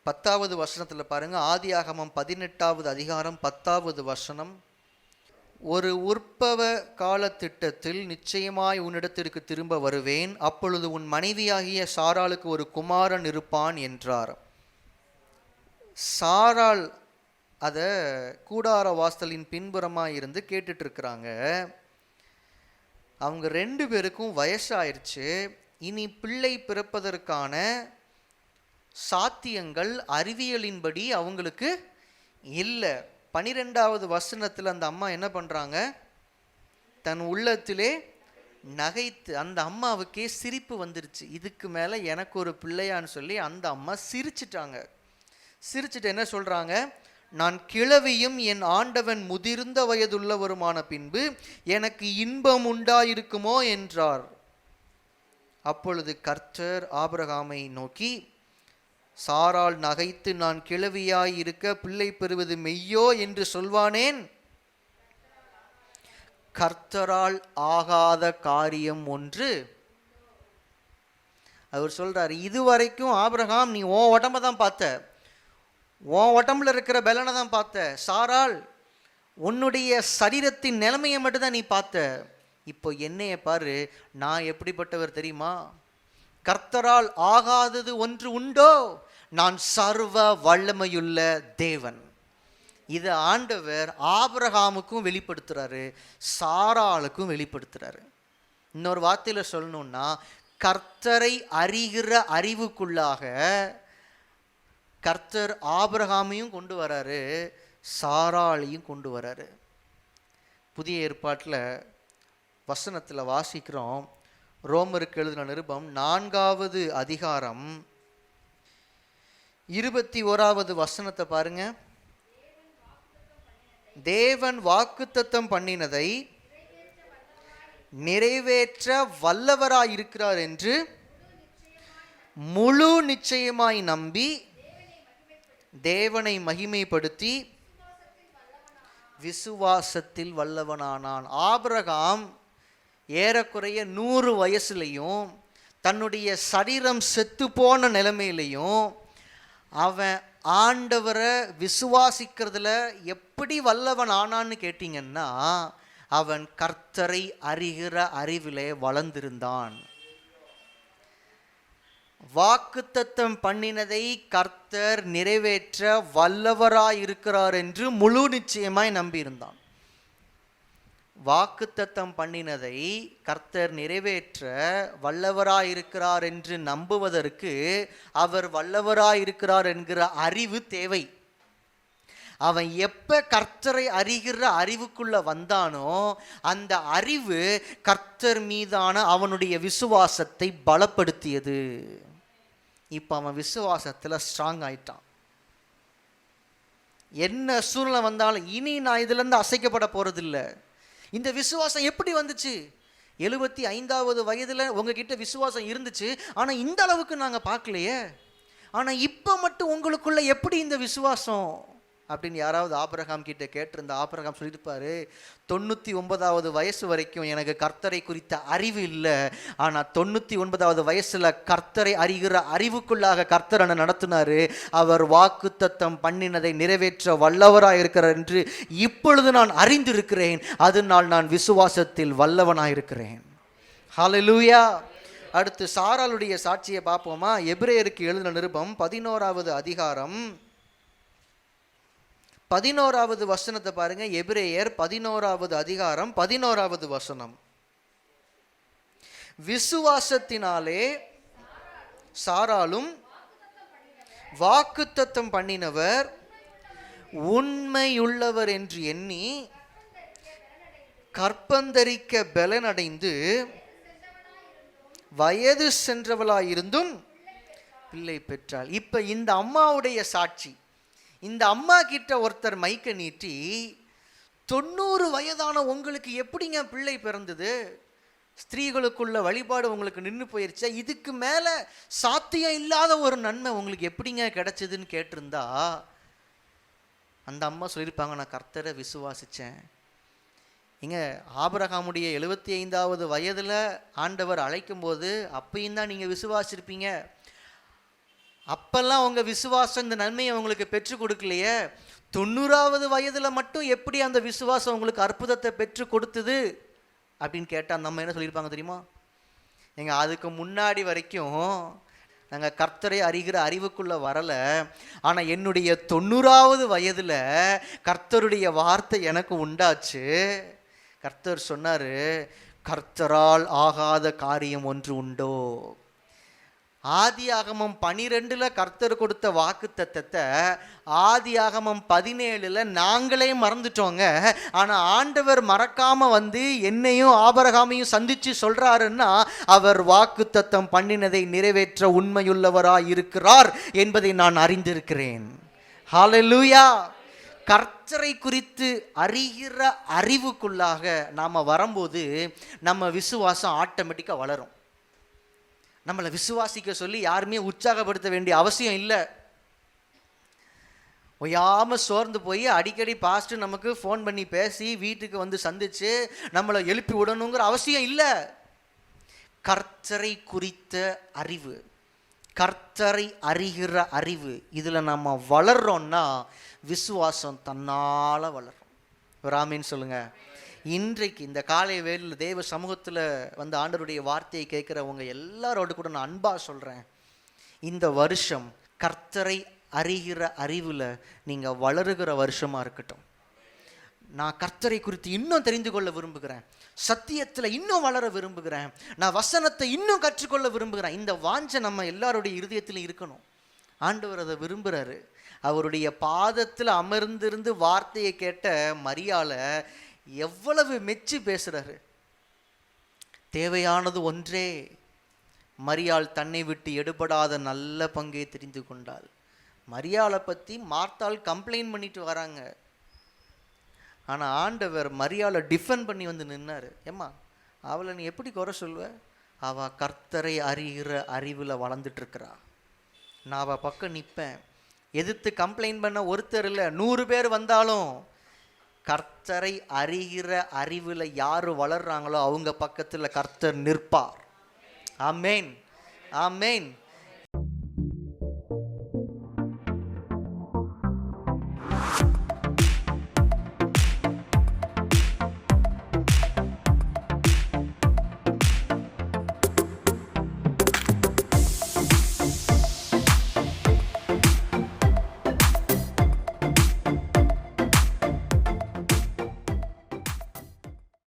10வது வசனத்தில் பாருங்க, ஆதியாகமம் 18வது அதிகாரம் 10வது வசனம். ஒரு உற்பவ கால திட்டத்தில் நிச்சயமாய் உன்னிடத்திற்கு திரும்ப வருவேன், அப்பொழுது உன் மனைவியாகிய சாராளுக்கு ஒரு குமாரன் இருப்பான் என்றார். சாராள் அதை கூடார வாசலின் பின்புறமாக இருந்து கேட்டுட்டு இருக்கிறாங்க. அவங்க 2 பேருக்கும் வயசாயிருச்சு. இனி பிள்ளை பிறப்பதற்கான சாத்தியங்கள் அறிவியலின்படி அவங்களுக்கு இல்லை. 12வது வசனத்தில் அந்த அம்மா என்ன பண்ணுறாங்க, தன் உள்ளத்திலே நகைத்து, அந்த அம்மாவுக்கே சிரிப்பு வந்துருச்சு. இதுக்கு மேலே எனக்கு ஒரு பிள்ளையான்னு சொல்லி அந்த அம்மா சிரிச்சிட்டாங்க. சிரிச்சுட்டு என்ன சொல்கிறாங்க, நான் கிழவியும் என் ஆண்டவன் முதிர்ந்த வயதுள்ளவருமான பின்பு எனக்கு இன்பம் உண்டாயிருக்குமோ என்றார். அப்பொழுது கர்த்தர் ஆபிரகாமை நோக்கி, சாராள் நகைத்து நான் கிழவியாய் இருக்க பிள்ளை பெறுவது மெய்யோ என்று சொல்வானேன்? கர்த்தரால் ஆகாத காரியம் ஒன்று. அவர் சொல்றார், இதுவரைக்கும் ஆபிரகாம் நீ உன் உடம்ப தான் பார்த்த, உன் உடம்புல இருக்கிற பலனை தான் பார்த்த. சாராள் உன்னுடைய சரீரத்தின் நிலைமையை மட்டும்தான் நீ பார்த்த. இப்போ என்னைய பாரு, நான் எப்படிப்பட்டவர் தெரியுமா? கர்த்தரால் ஆகாதது ஒன்று உண்டோ? நான் சர்வ வல்லமையுள்ள தேவன். இது ஆண்டவர் ஆபிரகாமுக்கும் வெளிப்படுத்துறாரு, சாராளுக்கும் வெளிப்படுத்துறாரு. இன்னொரு வார்த்தையில் சொல்லணும்னா, கர்த்தரை அறிகிற அறிவுக்குள்ளாக கர்த்தர் ஆபிரகாமையும் கொண்டு வராரு, சாராளையும் கொண்டு வராரு. புதிய ஏற்பாட்டில் வசனத்தில் வாசிக்கிறோம், ரோமருக்கு எழுதின நிருபம் 4வது அதிகாரம் 21வது வசனத்தை பாருங்க. தேவன் வாக்குத்தத்தம் பண்ணினதை நிறைவேற்ற வல்லவராயிருக்கிறார் என்று முழு நிச்சயமாய் நம்பி தேவனை மகிமைப்படுத்தி விசுவாசத்தில் வல்லவனானான். ஆபிரகாம் ஏறக்குறைய 100 வயசுலையும் தன்னுடைய சரீரம் செத்து போன நிலைமையிலையும் அவன் ஆண்டவரை விசுவாசிக்கிறதுல எப்படி வல்லவன் ஆனான்னு கேட்டிங்கன்னா, அவன் கர்த்தரை அறிகிற அறிவிலே வளர்ந்திருந்தான். வாக்குத்தத்தம் பண்ணினதை கர்த்தர் நிறைவேற்ற வல்லவராயிருக்கிறார் என்று முழு நிச்சயமாய் நம்பியிருந்தான். வாக்குத்தத்தம் பண்ணினதை கர்த்தர் நிறைவேற்ற வல்லவராயிருக்கிறார் என்று நம்புவதற்கு அவர் வல்லவராயிருக்கிறார் என்கிற அறிவு தேவை. அவன் எப்ப கர்த்தரை அறிகிற அறிவுக்குள்ள வந்தானோ அந்த அறிவு கர்த்தர் மீதான அவனுடைய விசுவாசத்தை பலப்படுத்தியது. இப்போ அவன் விசுவாசத்தில் ஸ்ட்ராங் ஆயிட்டான். என்ன சூழ்நிலை வந்தாலும் இனி நான் இதுலேருந்து அசைக்கப்பட போறதில்லை. இந்த விசுவாசம் எப்படி வந்துச்சு? 75வது வயதில் உங்ககிட்ட விசுவாசம் இருந்துச்சு, ஆனால் இந்த அளவுக்கு நாங்கள் பார்க்கலையே. ஆனால் இப்போ மட்டும் உங்களுக்குள்ள எப்படி இந்த விசுவாசம் அப்படின்னு யாராவது ஆபிரகாம் கிட்ட கேட்டிருந்த, ஆபிரகாம் சொல்லியிருப்பாரு, 99வது வயசு வரைக்கும் எனக்கு கர்த்தரை குறித்த அறிவு இல்லை, ஆனால் 99வது வயசுல கர்த்தரை அறிகிற அறிவுக்குள்ளாக கர்த்தர் என்னை நடத்தினாரு. அவர் வாக்குத்தத்தம் பண்ணினதை நிறைவேற்ற வல்லவராக இருக்கிறார் என்று இப்பொழுது நான் அறிந்திருக்கிறேன், அதனால் நான் விசுவாசத்தில் வல்லவனாயிருக்கிறேன். ஹல்லேலூயா. அடுத்து சாராளுடைய சாட்சியை பார்ப்போமா? எபிரேயருக்கு எழுதின நிருபம் 11வது அதிகாரம் 11வது வசனத்தை பாருங்க. எபிரேயர் 11வது அதிகாரம் 11வது வசனம். விசுவாசத்தினாலே சாராளும் வாக்குத்தத்தம் பண்ணினவர் உண்மையுள்ளவர் என்று எண்ணி கற்பந்தரிக்க பலனடைந்து வயது சென்றவளாயிருந்தும் பிள்ளை பெற்றாள். இப்ப இந்த அம்மாவுடைய சாட்சி, இந்த அம்மா கிட்ட ஒருத்தர் மைக்க நீட்டி 90 வயதான உங்களுக்கு எப்படிங்க பிள்ளை பிறந்தது? ஸ்திரீகளுக்குள்ள வழிபாடு உங்களுக்கு நின்று போயிருச்சா? இதுக்கு மேலே சாத்தியம் இல்லாத ஒரு நன்மை உங்களுக்கு எப்படிங்க கிடைச்சதுன்னு கேட்டிருந்தா அந்த அம்மா சொல்லியிருப்பாங்க, நான் கர்த்தரை விசுவாசித்தேன். இங்கே ஆபிரகாமுடைய 75வது வயதில் ஆண்டவர் அழைக்கும் போது அப்பையும் தான் நீங்கள் விசுவாசிருப்பீங்க. அப்பெல்லாம் உங்க விசுவாசம் இந்த நன்மையை உங்களுக்கு பெற்று கொடுக்கலையே, 90வது வயதுல மட்டும் எப்படி அந்த விசுவாசம் உங்களுக்கு அற்புதத்தை பெற்று கொடுத்தது அப்படின்னு கேட்டால் நம்ம என்ன சொல்லியிருப்பாங்க தெரியுமா? எங்க அதுக்கு முன்னாடி வரைக்கும் நாங்கள் கர்த்தரை அறிகிற அறிவுக்குள்ளே வரலை, ஆனால் என்னுடைய 90வது வயதில் கர்த்தருடைய வார்த்தை எனக்கு உண்டாச்சு. கர்த்தர் சொன்னார், கர்த்தரால் ஆகாத காரியம் ஒன்று உண்டோ. ஆதியாகமம் 12 கர்த்தர் கொடுத்த வாக்கு தத்தத்தை ஆதியாகமம் 17 நாங்களே மறந்துட்டோங்க. ஆனால் ஆண்டவர் மறக்காம வந்து என்னையும் ஆபிரகாமையும் சந்திச்சு சொல்றாருன்னா அவர் வாக்கு தத்தம் பண்ணினதை நிறைவேற்ற உண்மையுள்ளவராய் இருக்கிறார் என்பதை நான் அறிந்திருக்கிறேன். ஹல்லேலூயா. கர்த்தரை குறித்து அறிகிற அறிவுக்குள்ளாக நாம் வரும்போது நம்ம விசுவாசம் ஆட்டோமேட்டிக்காக வளரும். நம்மளை விசுவாசிக்க சொல்லி யாருமே உற்சாகப்படுத்த வேண்டிய அவசியம் இல்லை. ஒய்யாமல் சோர்ந்து போய் அடிக்கடி பாஸ்ட்டு நமக்கு ஃபோன் பண்ணி பேசி வீட்டுக்கு வந்து சந்தித்து நம்மளை எழுப்பி விடணுங்கிற அவசியம் இல்லை. கர்த்தரை குறித்த அறிவு, கர்த்தரை அறிகிற அறிவு, இதில் நம்ம வளர்றோன்னா விசுவாசம் தன்னால் வளரும். ஒரு ஆமீன் சொல்லுங்க. இன்றைக்கு இந்த காலை வேளையில் தேவ சமூகத்தில் வந்து ஆண்டவருடைய வார்த்தையை கேட்குறவங்க எல்லாரோடு கூட நான் அன்பாக சொல்கிறேன், இந்த வருஷம் கர்த்தரை அறிகிற அறிவில் நீங்கள் வளருகிற வருஷமாக இருக்கட்டும். நான் கர்த்தரை குறித்து இன்னும் தெரிந்து கொள்ள விரும்புகிறேன், சத்தியத்தில் இன்னும் வளர விரும்புகிறேன், நான் வசனத்தை இன்னும் கற்றுக்கொள்ள விரும்புகிறேன். இந்த வாஞ்சை நம்ம எல்லாருடைய இருதயத்திலும் இருக்கணும். ஆண்டவர் அதை விரும்புகிறாரு. அவருடைய பாதத்தில் அமர்ந்திருந்து வார்த்தையை கேட்ட மரியாளை எவ்வளவு மெச்சி பேசுகிறாரு. தேவையானது ஒன்றே, மரியாள் தன்னை விட்டு எடுபடாத நல்ல பங்கை தெரிந்து கொண்டாள். மரியாளை பற்றி மார்த்தாள் கம்ப்ளைண்ட் பண்ணிட்டு வராங்க. ஆனால் ஆண்டவர் மரியாளை டிஃபெண்ட் பண்ணி வந்து நின்னார். ஏம்மா அவளை நீ எப்படி குறை சொல்வ? அவள் கர்த்தரை அறிகிற அறிவில் வளர்ந்துட்டு இருக்கிறா. நான் அவள் பக்கம் நிற்பேன். எதிர்த்து கம்ப்ளைண்ட் பண்ண ஒருத்தர் இல்லை, 100 பேர் வந்தாலும் கர்த்தரை அறிகிற அறிவில் யார் வளர்றாங்களோ அவங்க பக்கத்தில் கர்த்தர் நிற்பார். ஆமேன், ஆமேன்.